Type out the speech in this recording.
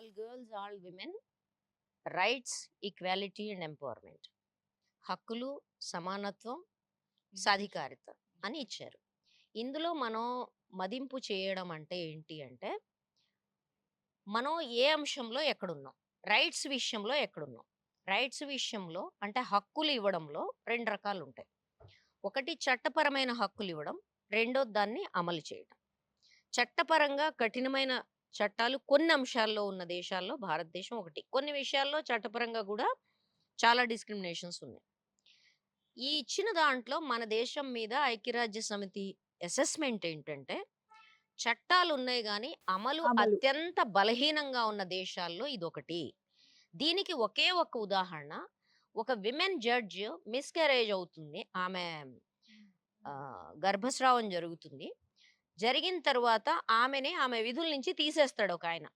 All girls, all women, rights, equality and empowerment. హక్కులు, సమానత్వం, సాధికారిత అని ఇచ్చారు. ఇందులో మనం మదింపు చేయడం అంటే ఏంటి అంటే, మనం ఏ అంశంలో ఎక్కడున్నాం? రైట్స్ విషయంలో ఎక్కడున్నాం? రైట్స్ విషయంలో అంటే హక్కులు ఇవ్వడంలో 2 రకాలుంటాయి. ఒకటి చట్టపరమైన హక్కులు ఇవ్వడం, రెండోది దాన్ని అమలు చేయడం. చట్టపరంగా కఠినమైన చట్టాలు కొన్ని అంశాల్లో ఉన్న దేశాల్లో భారతదేశం ఒకటి. కొన్ని విషయాల్లో చట్టపరంగా గూడా చాలా డిస్క్రిమినేషన్స్ ఉన్నాయి. ఈ ఇచ్చిన దాంట్లో మన దేశం మీద ఐక్యరాజ్య సమితి అసెస్మెంట్ ఏంటంటే, చట్టాలున్నాయి గానీ, అమలు అమలు. అత్యంత బలహీనంగా ఉన్న దేశాల్లో ఇదొకటి. దీనికి ఒకే ఒక్క ఉదాహరణ, ఒక విమెన్ జడ్జ్ మిస్‌కెరేజ్ అవుతుంది. ఆమె గర్భస్రావం జరుగుతుంది. జరిగిన తరువాత ఆమె విధుల నుంచి తీసేస్తాడు ఒకాయన.